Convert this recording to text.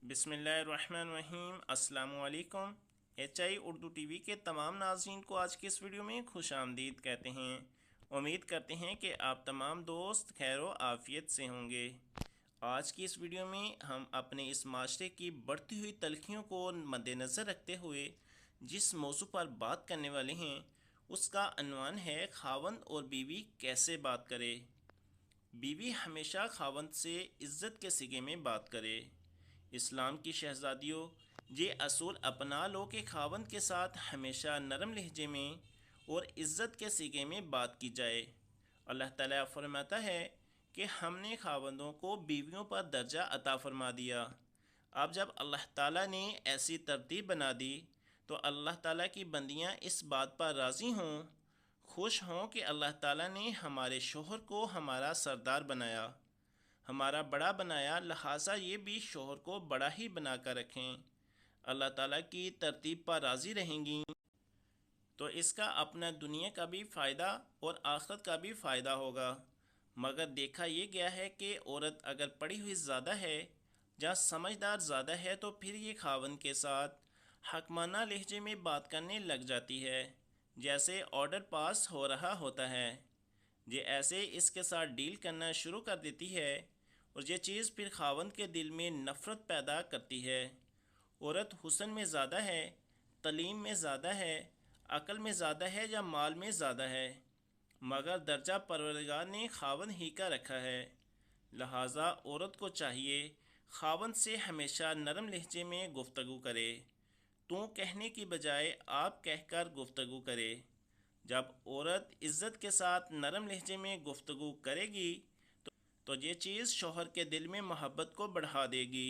بسم اللہ الرحمن الرحیم۔ السلام علیکم۔ H I Urdu T V کے تمام ناظرین کو آج کی اس ویڈیو میں خوش آمدید کہتے ہیں۔ امید کرتے ہیں کہ آپ تمام دوست خیر و عافیت سے ہوں گے۔ آج کی اس ویڈیو میں ہم اپنے اس معاشرے کی بڑھتی ہوئی تلخیوں کو مد نظر رکھتے ہوئے جس موضوع پر بات کرنے والے ہیں اس کا عنوان ہے خاوند اور بیوی کیسے بات کرے۔ بیوی ہمیشہ خاوند سے عزت کے صیغے میں بات کرے۔ اسلام کی شہزادیوں، یہ اصول اپنا لو کہ خاوند کے ساتھ ہمیشہ نرم لہجے میں اور عزت کے صیغے میں بات کی جائے۔ اللہ تعالیٰ فرماتا ہے کہ ہم نے خاوندوں کو بیویوں پر درجہ عطا فرما دیا۔ اب جب اللہ تعالیٰ نے ایسی ترتیب بنا دی تو اللہ تعالیٰ کی بندیاں اس بات پر راضی ہوں، خوش ہوں کہ اللہ تعالیٰ نے ہمارے شوہر کو ہمارا سردار بنایا، ہمارا بڑا بنایا، لہٰذا یہ بھی شوہر کو بڑا ہی بنا کر رکھیں۔ اللہ تعالیٰ کی ترتیب پر راضی رہیں گی تو اس کا اپنا دنیا کا بھی فائدہ اور آخرت کا بھی فائدہ ہوگا۔ مگر دیکھا یہ گیا ہے کہ عورت اگر پڑھی ہوئی زیادہ ہے یا سمجھدار زیادہ ہے تو پھر یہ خاوند کے ساتھ حکمانہ لہجے میں بات کرنے لگ جاتی ہے، جیسے آرڈر پاس ہو رہا ہوتا ہے۔ یہ ایسے اس کے ساتھ ڈیل کرنا شروع کر دیتی ہے اور یہ چیز پھر خاوند کے دل میں نفرت پیدا کرتی ہے۔ عورت حسن میں زیادہ ہے، تعلیم میں زیادہ ہے، عقل میں زیادہ ہے یا مال میں زیادہ ہے، مگر درجہ پروردگار نے خاوند ہی کا رکھا ہے۔ لہٰذا عورت کو چاہیے خاوند سے ہمیشہ نرم لہجے میں گفتگو کرے، تو کہنے کی بجائے آپ کہہ کر گفتگو کرے۔ جب عورت عزت کے ساتھ نرم لہجے میں گفتگو کرے گی تو یہ چیز شوہر کے دل میں محبت کو بڑھا دے گی۔